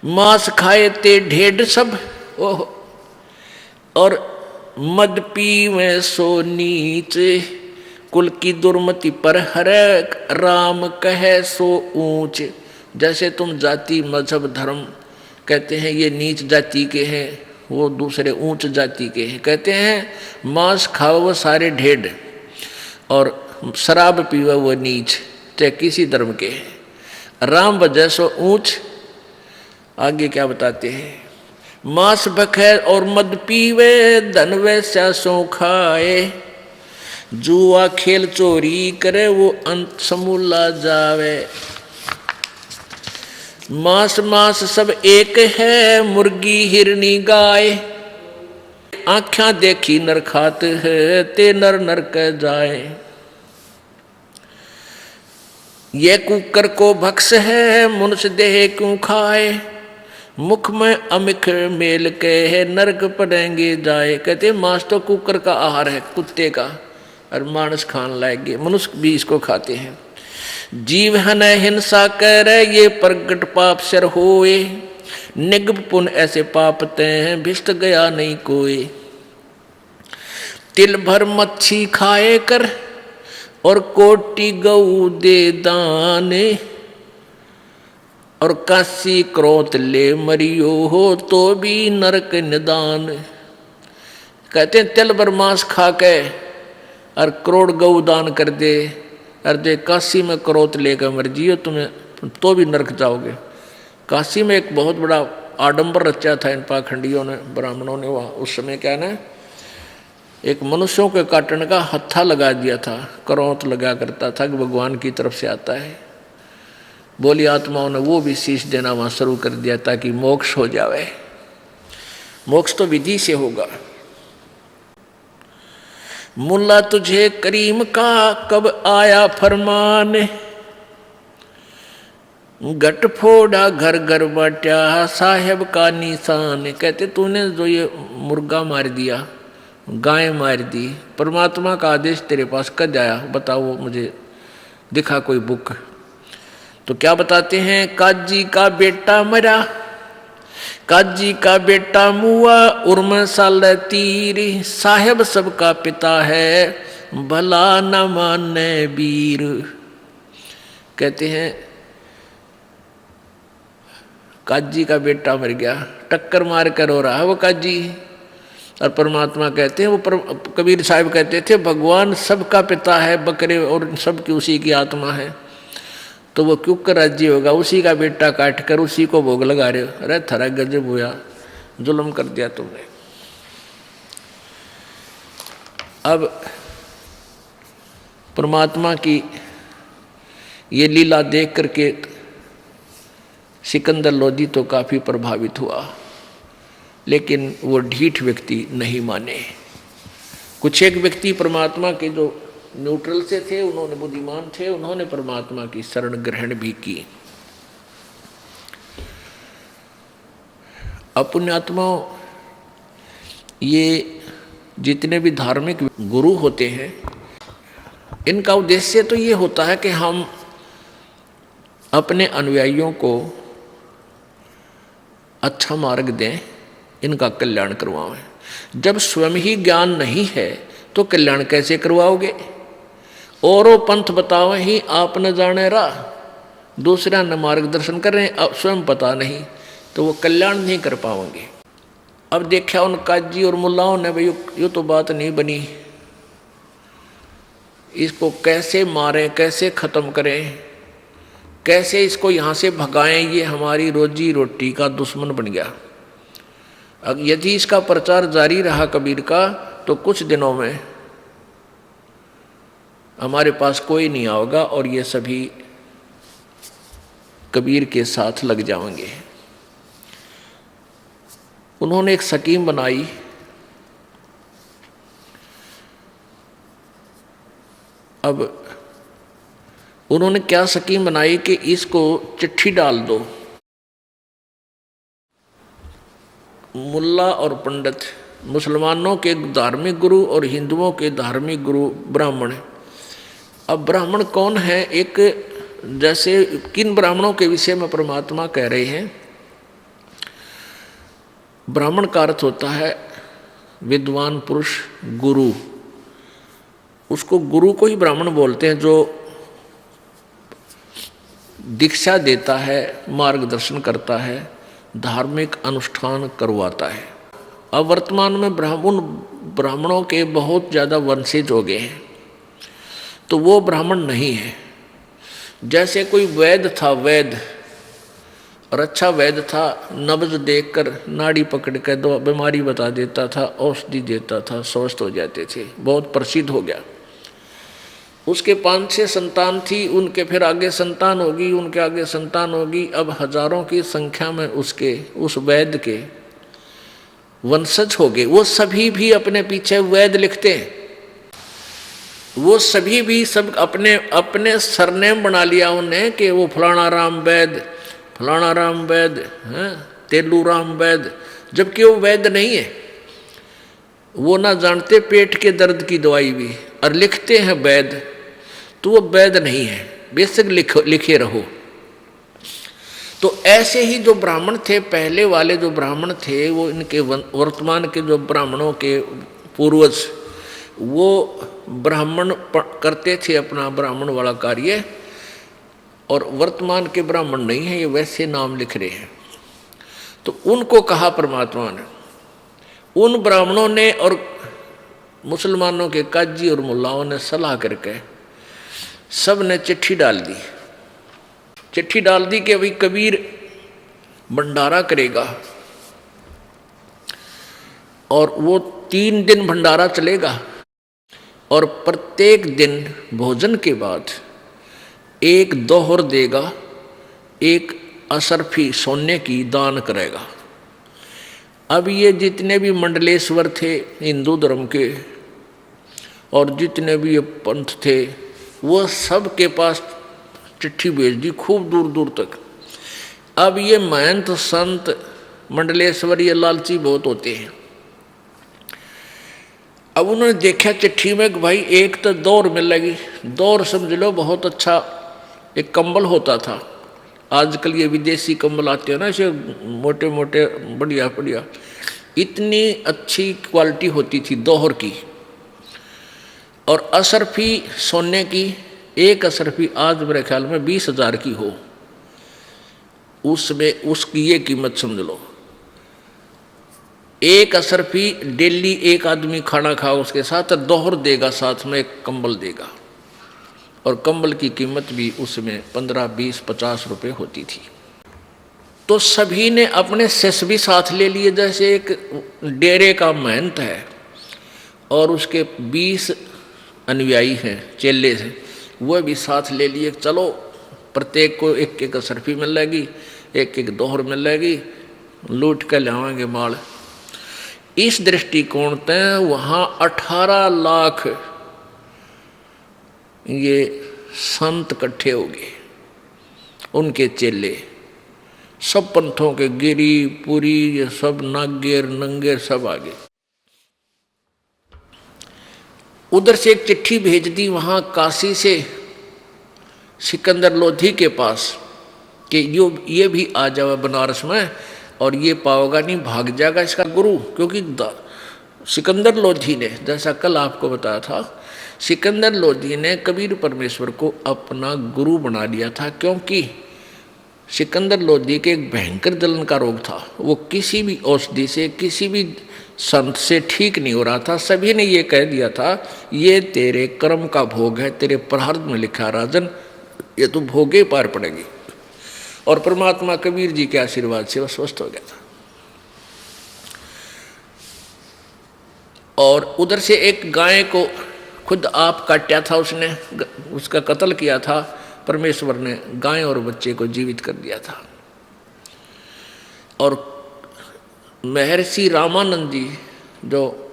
मांस खाए ते ढेड सब, ओह, और मद पीवे सो नीच, कुल की दुर्मति पर हरे, राम कहे सो ऊंच। जैसे तुम जाति मजहब धर्म कहते हैं ये नीच जाति के हैं, वो दूसरे ऊंच जाति के हैं। कहते हैं मांस खाओ वो सारे ढेड और शराब पीवे वो नीच, चाहे किसी धर्म के हैं। राम वजह सो ऊंच। आगे क्या बताते हैं, मांस बखे और मद पीवे, धन वैसा सो खाए, जुआ खेल चोरी करे वो अंत समूला जावे। मांस मांस सब एक है, मुर्गी हिरनी गाय, आँखें देखी नर खात है, ते नर नर कह जाए। ये कुकर को भक्स है, मनुष्य देह क्यों खाए, मुख में अमिख मेल के है, नरक पड़ेंगे जाए। कहते मांस तो कुकर का आहार है, कुत्ते का, और मानस खान लाएंगे, मनुष्य भी इसको खाते हैं। जीव हन हिंसा करे, ये प्रगट पाप सर होए, निगम पुन ऐसे पापते हैं, भिष्ट गया नहीं कोई। तिल भर मच्छी खाए कर, और कोटि गऊ दे दाने, और काशी क्रोध ले मरियो हो, तो भी नरक निदान। कहते हैं तिल भर मांस खा के और करोड़ गऊ दान कर दे, और जो काशी में क्रोध लेकर मर जियो तुम्हें, तो भी नरक जाओगे। काशी में एक बहुत बड़ा आडंबर रचा था इन पाखंडियों ने, ब्राह्मणों ने। वहाँ उस समय क्या ना, एक मनुष्यों के काटने का हत्था लगा दिया था, करौंत लगा करता था कि भगवान की तरफ से आता है। बोली आत्माओं ने वो भी शीश देना वहाँ शुरू कर दिया ताकि मोक्ष हो जावे। मोक्ष तो विधि से होगा। मुल्ला तुझे करीम का कब आया फरमान, गट फोड़ा घर घर बांटा, साहेब का निशान। कहते तूने जो ये मुर्गा मार दिया, गाय मार दी, परमात्मा का आदेश तेरे पास कब आया, बताओ मुझे, दिखा कोई बुक। तो क्या बताते हैं, काजी का बेटा मरा, काजी का बेटा मुआ, उर्म साल तीर, साहेब सबका पिता है, भला न माने वीर। कहते हैं काजी का बेटा मर गया, टक्कर मार कर रो रहा है वो काजी, और परमात्मा कहते हैं, वो कबीर साहब कहते थे भगवान सबका पिता है, बकरे और सबकी उसी की आत्मा है, तो वो क्यों कर राज्य होगा, उसी का बेटा काट कर उसी को भोग लगा रहे हो। अरे थरा गजब हुआ, जुल्म कर दिया तुमने। अब परमात्मा की ये लीला देख करके सिकंदर लोधी तो काफी प्रभावित हुआ, लेकिन वो ढीठ व्यक्ति नहीं माने। कुछ एक व्यक्ति परमात्मा के जो न्यूट्रल से थे, उन्होंने बुद्धिमान थे, उन्होंने परमात्मा की शरण ग्रहण भी की। अपुण्यात्माओं, ये जितने भी धार्मिक गुरु होते हैं, इनका उद्देश्य तो ये होता है कि हम अपने अनुयायियों को अच्छा मार्ग दें, इनका कल्याण करवाएं। जब स्वयं ही ज्ञान नहीं है तो कल्याण कैसे करवाओगे। औरों पंथ बतावे ही आप न जाने राह, दूसरा न मार्गदर्शन कर रहे हैं, अब स्वयं पता नहीं, तो वो कल्याण नहीं कर पाओगे। अब देखा उन काजी और मुल्लाओं ने, भाई ये तो बात नहीं बनी, इसको कैसे मारें, कैसे ख़त्म करें, कैसे इसको यहाँ से भगाएं, ये हमारी रोजी रोटी का दुश्मन बन गया। अब यदि इसका प्रचार जारी रहा कबीर का, तो कुछ दिनों में हमारे पास कोई नहीं आओगा और ये सभी कबीर के साथ लग जाएंगे। उन्होंने एक स्कीम बनाई। अब उन्होंने क्या स्कीम बनाई कि इसको चिट्ठी डाल दो। मुल्ला और पंडित, मुसलमानों के धार्मिक गुरु और हिंदुओं के धार्मिक गुरु ब्राह्मण। अब ब्राह्मण कौन है, एक जैसे किन ब्राह्मणों के विषय में परमात्मा कह रहे हैं ब्राह्मण का अर्थ होता है विद्वान पुरुष, गुरु। उसको गुरु को ही ब्राह्मण बोलते हैं, जो दीक्षा देता है, मार्गदर्शन करता है, धार्मिक अनुष्ठान करवाता है। अब वर्तमान में ब्राह्मणों के बहुत ज़्यादा वंशज हो गए हैं, तो वो ब्राह्मण नहीं है। जैसे कोई वैद्य था, वैद्य और अच्छा वैद्य था, नब्ज देखकर नाड़ी पकड़ कर दो बीमारी बता देता था, औषधि देता था, स्वस्थ हो जाते थे, बहुत प्रसिद्ध हो गया। उसके 5-6 संतान थी, उनके फिर आगे संतान होगी, उनके आगे संतान होगी। अब हजारों की संख्या में उस वैद्य के वंशज हो गए। वो सभी भी अपने पीछे वैद्य लिखते हैं, वो सभी भी सब अपने अपने सरनेम बना लिया उन्हें कि वो फलाना राम वैद्य, फलाना राम वैद्य, तेलू राम वैद्य, जबकि वो वैद्य नहीं है। वो ना जानते पेट के दर्द की दवाई भी, और लिखते हैं वैद्य, तो वो वैद्य नहीं है, बेशक लिखे रहो। तो ऐसे ही जो ब्राह्मण थे, पहले वाले जो ब्राह्मण थे, वो इनके वर्तमान के जो ब्राह्मणों के पूर्वज, वो ब्राह्मण करते थे अपना ब्राह्मण वाला कार्य, और वर्तमान के ब्राह्मण नहीं है, ये वैसे नाम लिख रहे हैं। तो उनको कहा परमात्मा ने, उन ब्राह्मणों ने और मुसलमानों के काजी और मुल्लाओं ने सलाह करके सब ने चिट्ठी डाल दी। चिट्ठी डाल दी कि अभी कबीर भंडारा करेगा, और वो 3 दिन भंडारा चलेगा, और प्रत्येक दिन भोजन के बाद 1 दोहर देगा, 1 असरफी सोने की दान करेगा। अब ये जितने भी मंडलेश्वर थे हिंदू धर्म के, और जितने भी ये पंथ थे, वो सब के पास चिट्ठी भेज दी, खूब दूर दूर तक। अब ये महंत संत मंडलेश्वर ये लालची बहुत होते हैं। अब उन्होंने देखा चिट्ठी में कि भाई एक तो दौर मिलेगी, दौर समझ लो बहुत अच्छा एक कंबल होता था। आजकल ये विदेशी कंबल आते हैं ना, ऐसे मोटे मोटे बढ़िया बढ़िया, इतनी अच्छी क्वालिटी होती थी दोहर की। और असरफी सोने की, 1 असरफी आज मेरे ख्याल में 20,000 की हो, उसमें उसकी ये कीमत समझ लो। 1 असरफी डेली 1 आदमी खाना खाओ उसके साथ, दोहर देगा, साथ में 1 कंबल देगा, और कंबल की कीमत भी उसमें 15, 20, 50 रुपये होती थी। तो सभी ने अपने शिष्य भी साथ ले लिए, जैसे एक डेरे का महंत है और उसके 20 अनुयायी हैं, चेले हैं, वह भी साथ ले लिए। चलो प्रत्येक को 1-1 असरफी मिलेगी, 1-1 दोहर मिलेगी, लूट कर लाएंगे माल। इस दृष्टिकोण से वहाँ 18 लाख ये संत इकट्ठे हो गए, उनके चेले, सब पंथों के, गिरी पुरी, ये सब नागेर नंगेर सब आ गए। उधर से एक चिट्ठी भेज दी वहाँ काशी से सिकंदर लोधी के पास कि ये भी आ जाए बनारस में, और ये पाओगा नहीं, भाग जाएगा इसका गुरु। क्योंकि सिकंदर लोधी ने, जैसा कल आपको बताया था, सिकंदर लोधी ने कबीर परमेश्वर को अपना गुरु बना लिया था। क्योंकि सिकंदर लोधी के एक भयंकर जलन का रोग था, वो किसी भी औषधि से, किसी भी संत से ठीक नहीं हो रहा था। सभी ने ये कह दिया था, ये तेरे कर्म का भोग है, तेरे प्रारब्ध में लिखा राजन, ये तो भोगे पार पड़ेगी। और परमात्मा कबीर जी के आशीर्वाद से वह स्वस्थ हो गया था। और उधर से एक गाय को खुद आप काटा था, उसने उसका कत्ल किया था, परमेश्वर ने गाय और बच्चे को जीवित कर दिया था। और महर्षि रामानंद जी, जो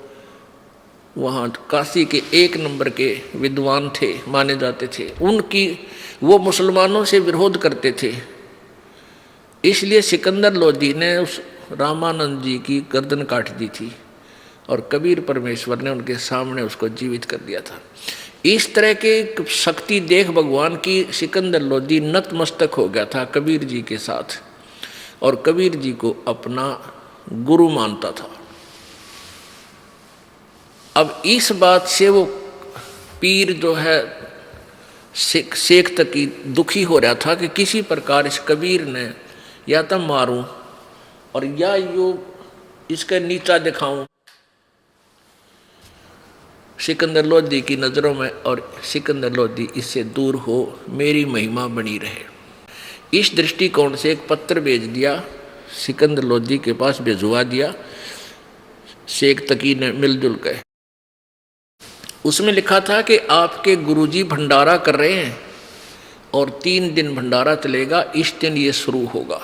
वहाँ काशी के 1 नंबर के विद्वान थे, माने जाते थे, उनकी वो मुसलमानों से विरोध करते थे, इसलिए सिकंदर लोधी ने उस रामानंद जी की गर्दन काट दी थी, और कबीर परमेश्वर ने उनके सामने उसको जीवित कर दिया था। इस तरह के शक्ति देख भगवान की सिकंदर लोधी नतमस्तक हो गया था कबीर जी के साथ, और कबीर जी को अपना गुरु मानता था। अब इस बात से वो पीर जो है शेख तकी दुखी हो रहा था कि किसी प्रकार इस कबीर ने या तो मारूं और या यो इसका नीचा दिखाऊं सिकंदर लोधी की नज़रों में, और सिकंदर लोधी इससे दूर हो, मेरी महिमा बनी रहे। इस दृष्टिकोण से एक पत्र भेज दिया, सिकंदर लोधी के पास भिजवा दिया शेख तकी ने मिलजुल कर। उसमें लिखा था कि आपके गुरुजी भंडारा कर रहे हैं और 3 दिन भंडारा चलेगा, इस दिन ये शुरू होगा।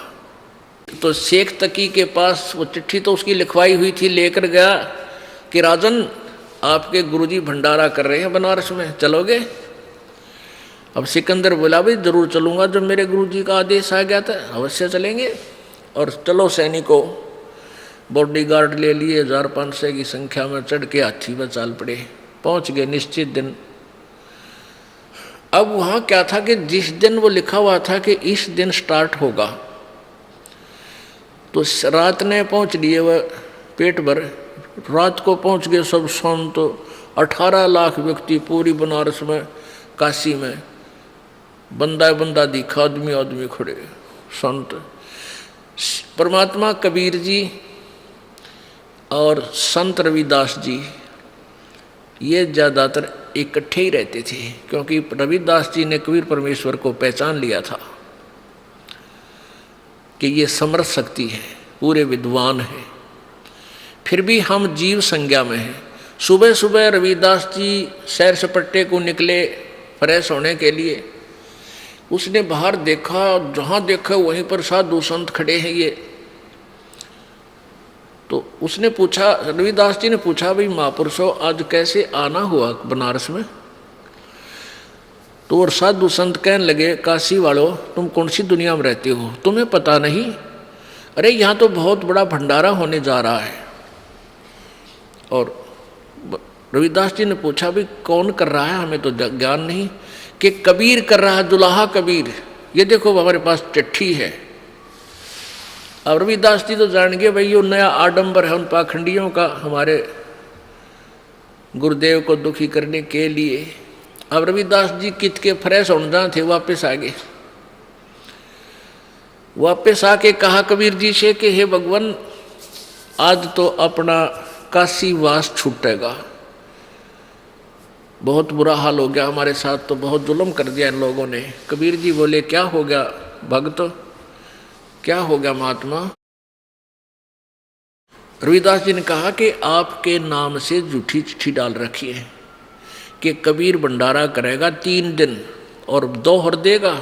तो शेख तकी के पास वो चिट्ठी तो उसकी लिखवाई हुई थी, लेकर गया कि राजन आपके गुरुजी भंडारा कर रहे हैं बनारस में, चलोगे? अब सिकंदर बोला भाई जरूर चलूँगा, जब मेरे गुरुजी का आदेश आ गया था अवश्य चलेंगे। और चलो सैनिकों, बॉडीगार्ड ले लिए, 1500 की संख्या में चढ़ के हाथी में चाल पड़े, पहुंच गए निश्चित दिन। अब वहाँ क्या था कि जिस दिन वो लिखा हुआ था कि इस दिन स्टार्ट होगा, तो रात ने पहुँच लिए वह पेट भर, रात को पहुँच गए सब संत, 18 लाख व्यक्ति पूरी बनारस में, काशी में बंदा बंदा दिखा, आदमी आदमी खड़े संत। परमात्मा कबीर जी और संत रविदास जी ये ज़्यादातर इकट्ठे ही रहते थे, क्योंकि रविदास जी ने कबीर परमेश्वर को पहचान लिया था कि ये समर्थ शक्ति है, पूरे विद्वान है। फिर भी हम जीव संज्ञा में हैं। सुबह सुबह रविदास जी सैर सपट्टे को निकले फ्रेश होने के लिए। उसने बाहर देखा, जहाँ देखा वहीं पर साधु संत खड़े हैं ये। तो उसने पूछा, रविदास जी ने पूछा, भाई महापुरुषों आज कैसे आना हुआ बनारस में? तो और साधु संत कहने लगे, काशी वालों तुम कौन सी दुनिया में रहते हो, तुम्हें पता नहीं? अरे यहाँ तो बहुत बड़ा भंडारा होने जा रहा है। और रविदास जी ने पूछा, भाई कौन कर रहा है? हमें तो ज्ञान नहीं। कि कबीर कर रहा है, दुल्हा कबीर, ये देखो हमारे पास चिट्ठी है। अब रविदास जी तो जान गए भाई ये नया आडंबर है उन पाखंडियों का, हमारे गुरुदेव को दुखी करने के लिए। अब रविदास जी कित के फ्रेश होने जहाँ थे वापस आ गए। वापस आके कहा कबीर जी से कि हे भगवान, आज तो अपना काशी वास छूटेगा, बहुत बुरा हाल हो गया हमारे साथ, तो बहुत जुल्म कर दिया इन लोगों ने। कबीर जी बोले, क्या हो गया भक्त, क्या हो गया महात्मा? रविदास जी ने कहा कि आपके नाम से झूठी चिट्ठी डाल रखी है कि कबीर भंडारा करेगा 3 दिन और दोहर देगा,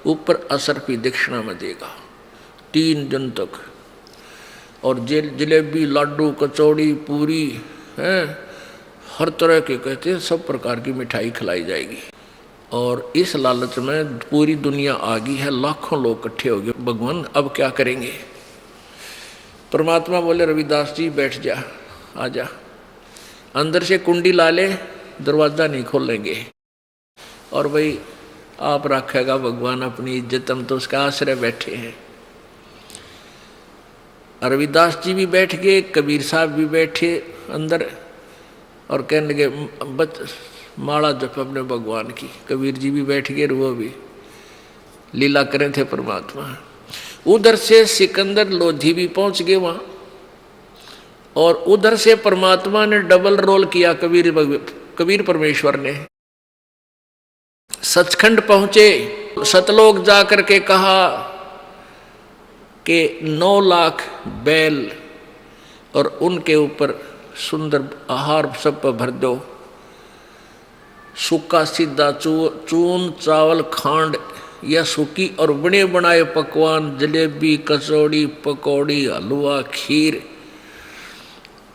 ऊपर असर की दक्षिणा में देगा 3 दिन तक, और जलेबी लाडू कचौड़ी पूरी हैं, हर तरह के कहते हैं सब प्रकार की मिठाई खिलाई जाएगी। और इस लालच में पूरी दुनिया आ गई है, लाखों लोग इकट्ठे हो गए। भगवान अब क्या करेंगे? परमात्मा बोले, रविदास जी बैठ जा, आजा, अंदर से कुंडी ला ले, दरवाज़ा नहीं खोलेंगे। और भाई आप रखेगा भगवान अपनी इज्जत, हम तो उसका आश्रय बैठे हैं। रविदास जी भी बैठ गए, कबीर साहब भी बैठे अंदर और कहने लगे माला जप अपने भगवान की। कबीर जी भी बैठ गए, वो भी लीला करें थे परमात्मा। उधर से सिकंदर लोधी भी पहुंच गए वहां, और उधर से परमात्मा ने डबल रोल किया। कबीर परमेश्वर ने सचखंड पहुंचे, सतलोक जाकर के कहा कि 9 लाख बैल और उनके ऊपर सुंदर आहार सब पर भर दो, सूखा सीधा चून चावल खांड या सूखी और बने बनाए पकवान, जलेबी कचौड़ी पकौड़ी हलवा खीर,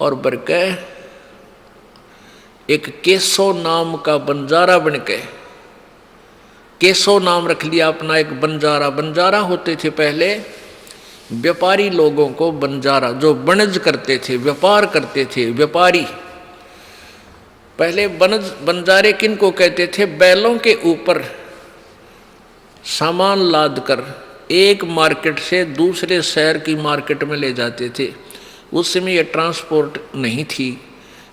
और बरके एक केसो नाम का बंजारा बनके, केसो नाम रख लिया अपना एक बंजारा। बंजारा होते थे पहले व्यापारी लोगों को, बंजारा जो बनज करते थे, व्यापार करते थे व्यापारी। पहले बंजारे किन को कहते थे? बैलों के ऊपर सामान लाद कर एक मार्केट से दूसरे शहर की मार्केट में ले जाते थे। उस समय ये ट्रांसपोर्ट नहीं थी,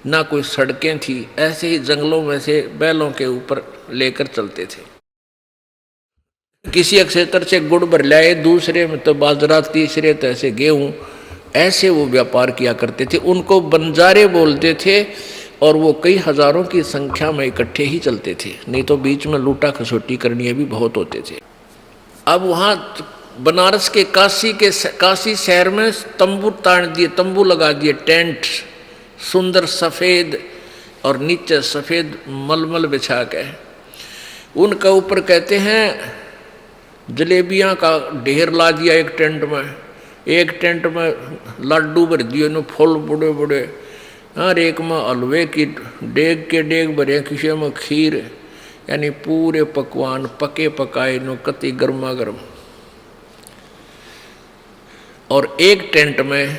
ना कोई सड़कें थी, ऐसे ही जंगलों में से बैलों के ऊपर लेकर चलते थे। किसी क्षेत्र से गुड़ भर लाए, दूसरे में तो बाजरा, तीसरे तो ऐसे गेहूँ, ऐसे वो व्यापार किया करते थे। उनको बंजारे बोलते थे और वो कई हजारों की संख्या में इकट्ठे ही चलते थे, नहीं तो बीच में लूटा खसोटी करनी भी बहुत होते थे। अब वहाँ बनारस के काशी शहर में तंबू तान दिए, तंबू लगा दिए, टेंट सुंदर सफ़ेद और नीचे सफ़ेद मलमल बिछा के, उनका ऊपर कहते हैं जलेबियाँ का ढेर ला दिया एक टेंट में लड्डू भर दिए न, फूल बड़े बड़े, और एक में हलवे की डेग भरे, किसी में खीर, यानी पूरे पकवान पके पकाए नो, कति गर्मा गर्म। और एक टेंट में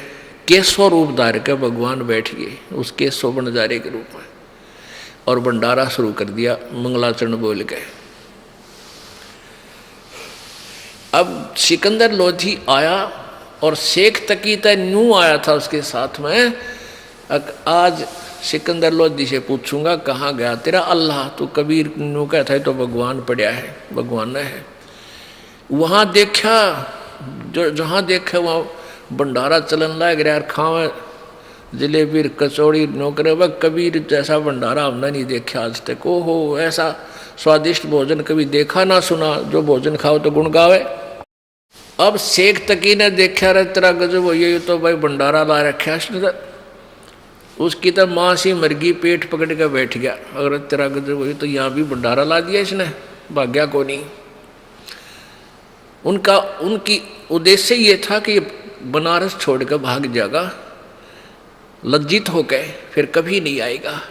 केसव रूप धार के भगवान बैठ गए, उस केसव बंजारे के रूप में, और भंडारा शुरू कर दिया मंगलाचरण बोल के। अब सिकंदर लोधी आया और शेख तकीता न्यू आया था उसके साथ में। आज सिकंदर लोधी से पूछूंगा कहाँ गया तेरा अल्लाह, तो कबीर न्यू कहता है तो भगवान पड़ा है, भगवान है। वहाँ देखा, जो जहाँ देखा वहाँ भंडारा चलन लग रहा है, खावे जलेबी कचौड़ी नौकरे, वह कबीर जैसा भंडारा हमने नहीं देखा आज तक। ओहो, ऐसा स्वादिष्ट भोजन कभी देखा ना सुना, जो भोजन खाओ तो गुण गावे। अब शेख तकी ने देखा रे तेरा गजब हो, ये तो भाई भंडारा ला रखा है, उसकी तो माँ सी मरगी पेट पकड़ के बैठ गया। अगर तेरा गजब हो तो यहाँ भी भंडारा ला दिया इसने, भाग्या को नहीं। उनकी उद्देश्य ये था कि बनारस छोड़ कर भाग जाएगा, लज्जित होकर फिर कभी नहीं आएगा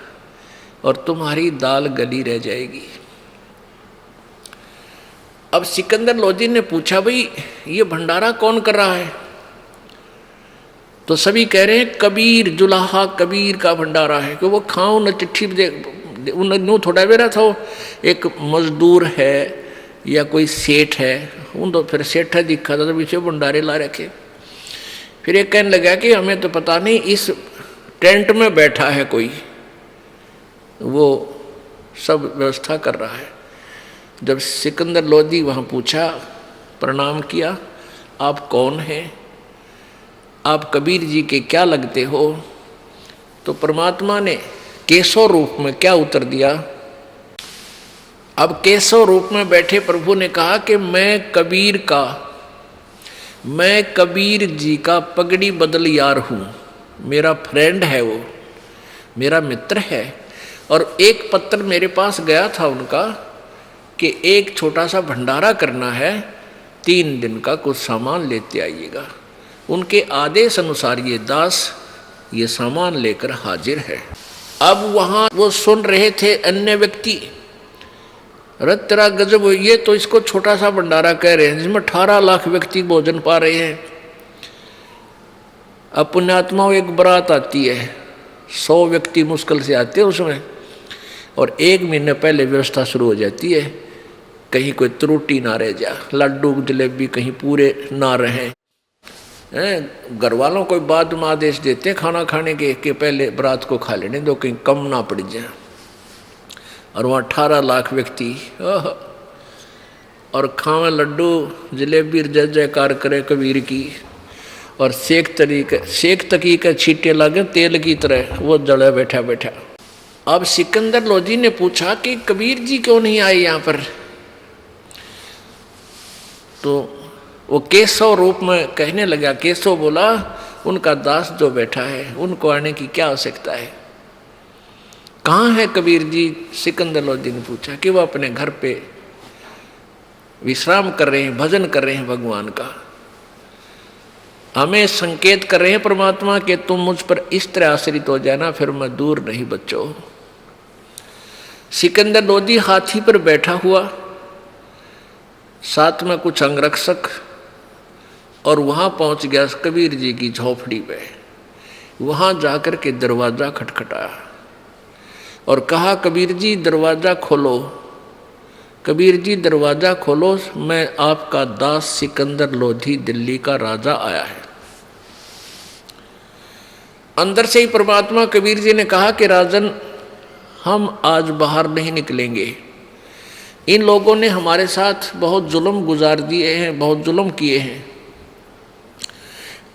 और तुम्हारी दाल गली रह जाएगी। अब सिकंदर लोधी ने पूछा भाई ये भंडारा कौन कर रहा है, तो सभी कह रहे हैं कबीर, जुलाहा कबीर का भंडारा है। कि वो खाओ न चिट्ठी न्यू थोड़ा बेरा था, वो एक मजदूर है या कोई सेठ है, उन तो फिर सेठ दिखा था तो पीछे भंडारे ला रखे। फिर एक कहने लगा कि हमें तो पता नहीं, इस टेंट में बैठा है कोई, वो सब व्यवस्था कर रहा है। जब सिकंदर लोधी वहाँ पूछा, प्रणाम किया, आप कौन हैं, आप कबीर जी के क्या लगते हो, तो परमात्मा ने केशव रूप में क्या उत्तर दिया। अब केशव रूप में बैठे प्रभु ने कहा कि मैं कबीर जी का पगड़ी बदल यार हूँ, मेरा फ्रेंड है, वो मेरा मित्र है। और एक पत्र मेरे पास गया था उनका कि एक छोटा सा भंडारा करना है, 3 दिन का कुछ सामान लेते आइएगा। उनके आदेश अनुसार ये दास ये सामान लेकर हाजिर है। अब वहाँ वो सुन रहे थे अन्य व्यक्ति, रत तेरा गजब हो, ये तो इसको छोटा सा भंडारा कह रहे हैं जिसमें 18 लाख व्यक्ति भोजन पा रहे हैं। अब पुण्यात्माओं एक बारात आती है, 100 व्यक्ति मुश्किल से आते हैं उसमें, और 1 महीने पहले व्यवस्था शुरू हो जाती है, कहीं कोई त्रुटि ना रह जा, लड्डू जलेबी कहीं पूरे ना रहें। घर वालों को बाद में आदेश देते खाना खाने के पहले बारात को खा लेने दो, कहीं कम ना पड़ जाए। और वहाँ 18 लाख व्यक्ति और खावे लड्डू जलेबी, जय जयकार करे कबीर की, और शेख तकी के छींटे लगे तेल की तरह, वो जड़े बैठा बैठा। अब सिकंदर लोधी ने पूछा कि कबीर जी क्यों नहीं आए यहाँ पर, तो वो केशव रूप में कहने लगा। केशव बोला उनका दास जो बैठा है उनको आने की क्या आवश्यकता है, कहाँ है कबीर जी। सिकंदर लोधी ने पूछा कि वो अपने घर पे विश्राम कर रहे हैं, भजन कर रहे हैं भगवान का। हमें संकेत कर रहे हैं परमात्मा कि तुम मुझ पर इस तरह आश्रित हो जाना, फिर मैं दूर नहीं बचो। सिकंदर लोधी हाथी पर बैठा हुआ, साथ में कुछ अंगरक्षक, और वहाँ पहुँच गया कबीर जी की झोपड़ी पे। वहाँ जाकर के दरवाज़ा खटखटाया और कहा कबीर जी दरवाज़ा खोलो, कबीर जी दरवाज़ा खोलो, मैं आपका दास सिकंदर लोधी दिल्ली का राजा आया है। अंदर से ही परमात्मा कबीर जी ने कहा कि राजन, हम आज बाहर नहीं निकलेंगे। इन लोगों ने हमारे साथ बहुत जुल्म गुजार दिए हैं, बहुत जुल्म किए हैं।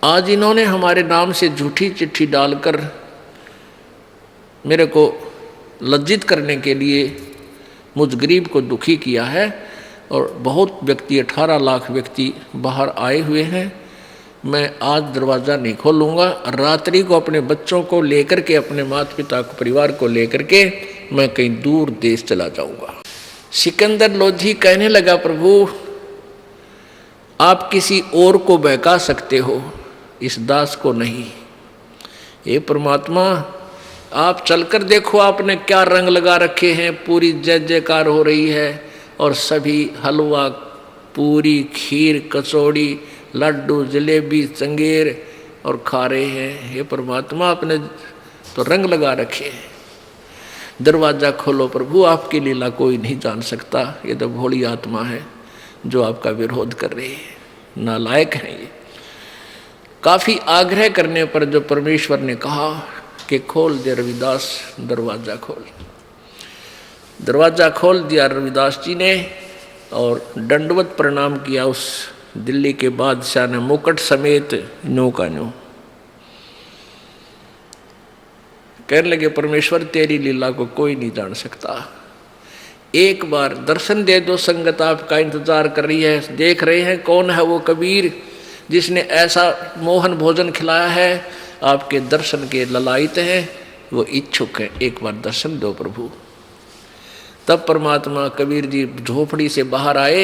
आज इन्होंने हमारे नाम से झूठी चिट्ठी डालकर मेरे को लज्जित करने के लिए मुझ गरीब को दुखी किया है। और बहुत व्यक्ति, 18 लाख व्यक्ति बाहर आए हुए हैं। मैं आज दरवाज़ा नहीं खोलूँगा। रात्रि को अपने बच्चों को लेकर के, अपने माता पिता को, परिवार को लेकर के मैं कहीं दूर देश चला जाऊँगा। सिकंदर लोधी कहने लगा, प्रभु आप किसी और को बहका सकते हो, इस दास को नहीं। ये परमात्मा, आप चलकर देखो आपने क्या रंग लगा रखे हैं। पूरी जय जयकार हो रही है और सभी हलवा, पूरी, खीर, कचौड़ी, लड्डू, जलेबी, चंगेर और खा रहे हैं। हे परमात्मा, आपने तो रंग लगा रखे हैं। दरवाज़ा खोलो प्रभु, आपकी लीला कोई नहीं जान सकता। ये तो भोली आत्मा है जो आपका विरोध कर रही है, नालायक है ये। काफ़ी आग्रह करने पर जो परमेश्वर ने कहा कि खोल दे रविदास, दरवाज़ा खोल। दरवाज़ा खोल दिया रविदास जी ने और दंडवत प्रणाम किया उस दिल्ली के बादशाह ने, मुकुट समेत न्यों का न्यों। कहने लगे, परमेश्वर तेरी लीला को कोई नहीं जान सकता। एक बार दर्शन दे दो, संगत आपका इंतजार कर रही है। देख रहे हैं कौन है वो कबीर जिसने ऐसा मोहन भोजन खिलाया है। आपके दर्शन के ललायित हैं, वो इच्छुक है। एक बार दर्शन दो प्रभु। तब परमात्मा कबीर जी झोपड़ी से बाहर आए।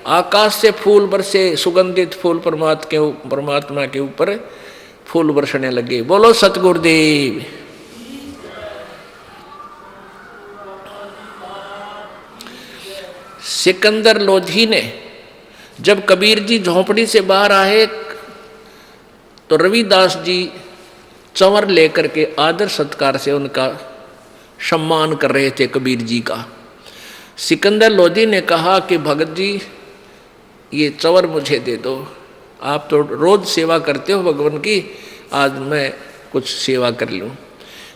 आकाश से फूल बरसे, सुगंधित फूल परमात्मा के ऊपर फूल बरसने लगे। बोलो सतगुरुदेव। सिकंदर लोधी ने जब कबीर जी झोपड़ी से बाहर आए तो रविदास जी चंवर लेकर के आदर सत्कार से उनका सम्मान कर रहे थे कबीर जी का। सिकंदर लोधी ने कहा कि भगत जी, ये चंवर मुझे दे दो। आप तो रोज सेवा करते हो भगवान की, आज मैं कुछ सेवा कर लूँ।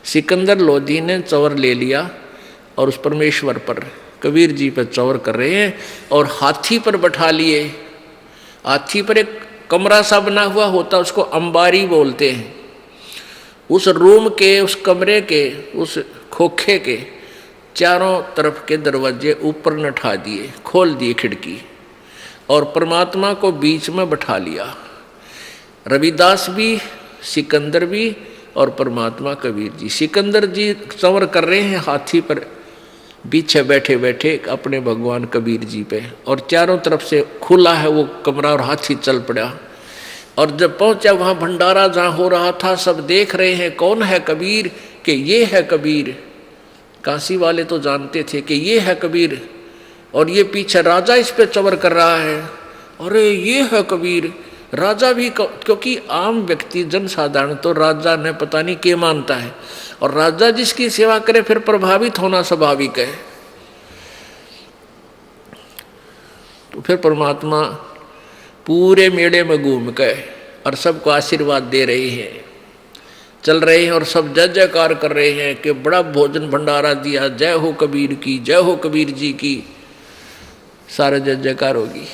सिकंदर लोधी ने चंवर ले लिया और उस परमेश्वर पर, कबीर जी पर चंवर कर रहे हैं और हाथी पर बैठा लिए। हाथी पर एक कमरा सा बना हुआ होता, उसको अंबारी बोलते हैं। उस रूम के, उस कमरे के, उस खोखे के चारों तरफ के दरवाजे ऊपर नठा दिए, खोल दिए खिड़की, और परमात्मा को बीच में बैठा लिया। रविदास भी, सिकंदर भी और परमात्मा कबीर जी। सिकंदर जी चंवर कर रहे हैं हाथी पर पीछे बैठे बैठे अपने भगवान कबीर जी पे, और चारों तरफ से खुला है वो कमरा और हाथी चल पड़ा। और जब पहुंचा वहाँ भंडारा जहाँ हो रहा था, सब देख रहे हैं कौन है कबीर, कि ये है कबीर। काशी वाले तो जानते थे कि ये है कबीर, और ये पीछे राजा इस पे चंवर कर रहा है। अरे ये है कबीर। राजा भी, क्योंकि आम व्यक्ति जनसाधारण तो राजा ने पता नहीं क्या मानता है, और राजा जिसकी सेवा करे फिर प्रभावित होना स्वाभाविक है। तो फिर परमात्मा पूरे मेले में घूम गए और सबको आशीर्वाद दे रहे हैं, चल रहे हैं, और सब जय जयकार कर रहे हैं कि बड़ा भोजन भंडारा दिया, जय हो कबीर की, जय हो कबीर जी की। सारे जय जयकार होगी।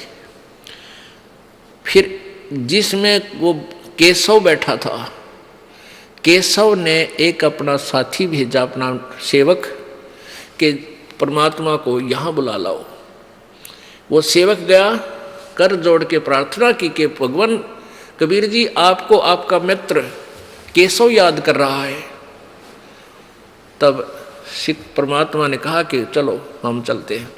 फिर जिसमें वो केशव बैठा था, केशव ने एक अपना साथी भेजा, अपना सेवक, कि परमात्मा को यहाँ बुला लाओ। वो सेवक गया, कर जोड़ के प्रार्थना की कि भगवान कबीर जी, आपको आपका मित्र केशव याद कर रहा है। तब परमात्मा ने कहा कि चलो हम चलते हैं।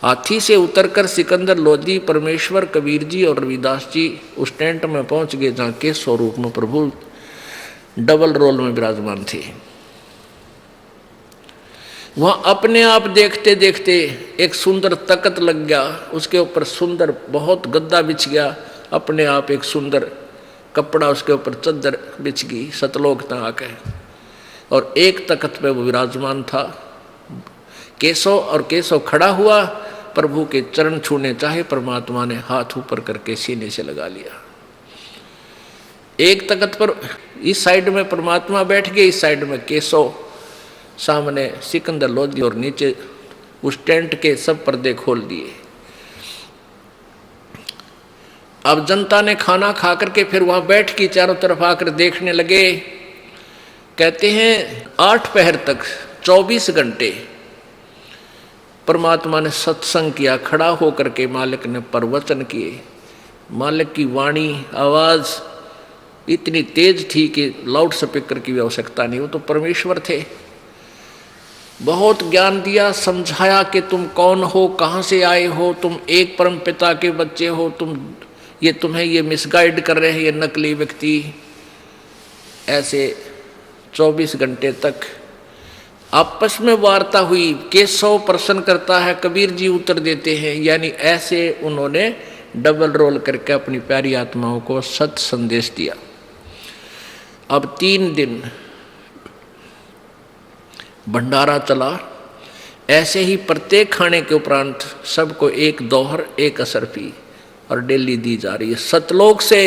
हाथी से उतरकर सिकंदर लोधी, परमेश्वर, कबीर जी और रविदास जी उस टेंट में पहुंच गए जहाँ के स्वरूप में प्रभु डबल रोल में विराजमान थे। वहाँ अपने आप देखते देखते एक सुंदर तख्त लग गया, उसके ऊपर सुंदर बहुत गद्दा बिछ गया, अपने आप एक सुंदर कपड़ा उसके ऊपर चद्दर बिछ गई, सतलोक तक है, और एक तख्त पे वो विराजमान था केशव। और केशव खड़ा हुआ, प्रभु के चरण छूने चाहे, परमात्मा ने हाथ ऊपर करके सीने से लगा लिया। एक तख्त पर इस साइड में परमात्मा बैठ गए, इस साइड में केशव, सामने सिकंदर लोधी, और नीचे उस टेंट के सब पर्दे खोल दिए। अब जनता ने खाना खा करके फिर वहां बैठ के चारों तरफ आकर देखने लगे। कहते हैं 8 पहर तक 24 घंटे परमात्मा ने सत्संग किया। खड़ा होकर के मालिक ने प्रवचन किए। मालिक की वाणी आवाज इतनी तेज थी कि लाउड स्पीकर की भी आवश्यकता नहीं, वो तो परमेश्वर थे। बहुत ज्ञान दिया, समझाया कि तुम कौन हो, कहाँ से आए हो, तुम एक परम पिता के बच्चे हो, तुम्हें ये मिसगाइड कर रहे हैं ये नकली व्यक्ति। ऐसे 24 घंटे तक आपस में वार्ता हुई। केशव प्रश्न करता है, कबीर जी उत्तर देते हैं। यानी ऐसे उन्होंने डबल रोल करके अपनी प्यारी आत्माओं को सत संदेश दिया। अब 3 दिन भंडारा चला। ऐसे ही प्रत्येक खाने के उपरांत सबको एक दोहर एक असरफी और डेली दी जा रही है सतलोक से।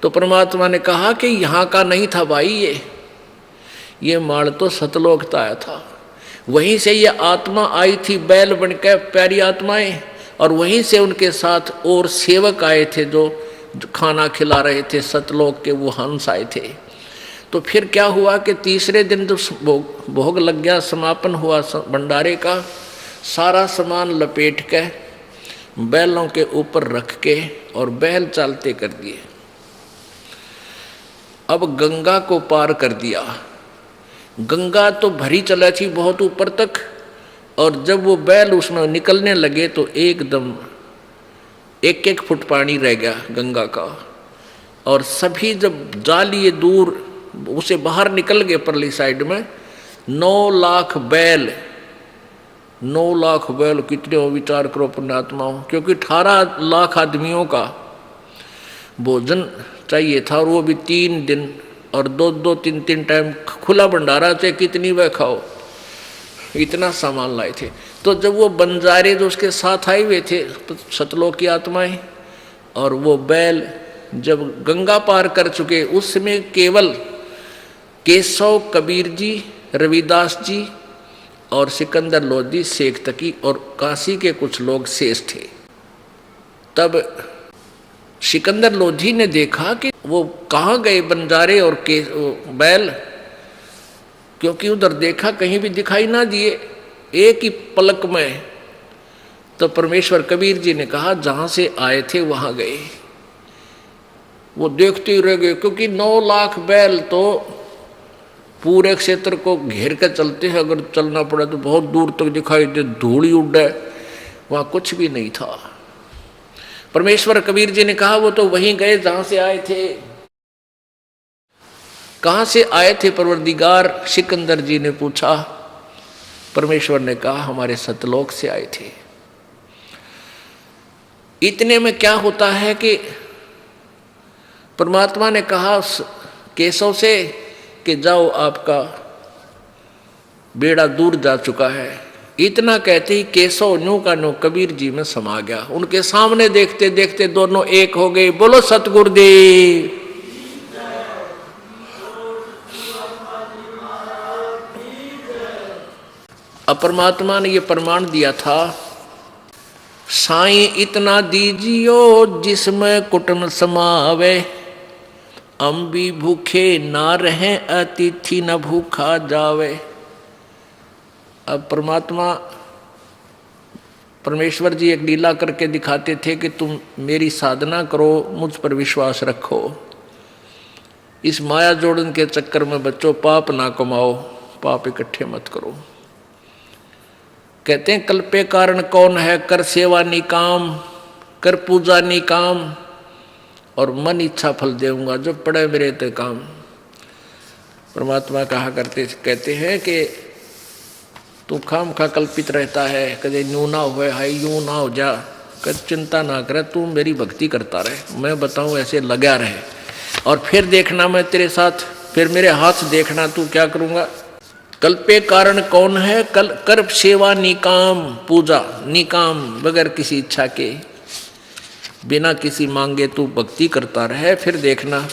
तो परमात्मा ने कहा कि यहाँ का नहीं था भाई, ये माल तो सतलोक का आया था। वहीं से ये आत्मा आई थी बैल बनकर, प्यारी आत्माएं, और वहीं से उनके साथ और सेवक आए थे जो खाना खिला रहे थे सतलोक के, वो हंस आए थे। तो फिर क्या हुआ कि तीसरे दिन जो भोग लग गया, समापन हुआ भंडारे का, सारा सामान लपेट के बैलों के ऊपर रख के और बैल चालते कर दिए। अब गंगा को पार कर दिया। गंगा तो भरी चला थी बहुत ऊपर तक, और जब वो बैल उसमें निकलने लगे तो एकदम 1-1 फुट पानी रह गया गंगा का। और सभी जब जा लिए दूर, उसे बाहर निकल गए परली साइड में, 9 लाख बैल, 9 लाख बैल कितने हो विचार करो पुण्यात्माओं, क्योंकि 18 लाख आदमियों का भोजन चाहिए था, और वो भी 3 दिन, और 2-2, 3-3 टाइम खुला भंडारा, चाहे कितनी वह खाओ, इतना सामान लाए थे। तो जब वो बंजारे जो उसके साथ आए हुए थे तो सतलोक की आत्माएं, और वो बैल जब गंगा पार कर चुके, उसमें केवल केशव, कबीर जी, रविदास जी और सिकंदर लोधी, शेख तकी और काशी के कुछ लोग शेष थे। तब सिकंदर लोधी ने देखा कि वो कहाँ गए बंजारे और बैल, क्योंकि उधर देखा कहीं भी दिखाई ना दिए एक ही पलक में। तो परमेश्वर कबीर जी ने कहा जहाँ से आए थे वहाँ गए। वो देखते ही रह गए, क्योंकि 9 लाख बैल तो पूरे क्षेत्र को घेर कर चलते हैं, अगर चलना पड़ा तो बहुत दूर तक दिखाई दे, धूल ही उड़े, वहाँ कुछ भी नहीं था। परमेश्वर कबीर जी ने कहा वो तो वहीं गए जहाँ से आए थे। कहाँ से आए थे परवरदिगार? सिकंदर जी ने पूछा। परमेश्वर ने कहा हमारे सतलोक से आए थे। इतने में क्या होता है कि परमात्मा ने कहा केशव से कि जाओ, आपका बेड़ा दूर जा चुका है। इतना कहते ही केशव न्यू का न्यू कबीर जी में समा गया। उनके सामने देखते देखते दोनों एक हो गए। बोलो सतगुरुदेव। अब परमात्मा ने ये प्रमाण दिया था, साईं इतना दीजियो जिसमें कुटुंब समावे, हम भी भूखे ना रहें अतिथि न भूखा जावे। अब परमेश्वर जी एक लीला करके दिखाते थे कि तुम मेरी साधना करो, मुझ पर विश्वास रखो, इस माया जोड़न के चक्कर में बच्चों पाप ना कमाओ, पाप इकट्ठे मत करो। कहते हैं कल्पे कारण कौन है, कर सेवा निकाम, कर पूजा निकाम, और मन इच्छा फल देऊंगा, जो पड़े मेरे ते काम। परमात्मा कहते हैं कि तू खाम खा कल्पित रहता है, कदे न्यू ना हो, हाई यूं ना हो जा, कद चिंता ना करे, तू मेरी भक्ति करता रहे, मैं बताऊं ऐसे लगा रहे, और फिर देखना मैं तेरे साथ, फिर मेरे हाथ देखना तू क्या करूंगा। कल्पे कारण कौन है, कर सेवा निकाम, पूजा निकाम, बगैर किसी इच्छा के, बिना किसी मांगे तू भक्ति करता रहे, फिर देखना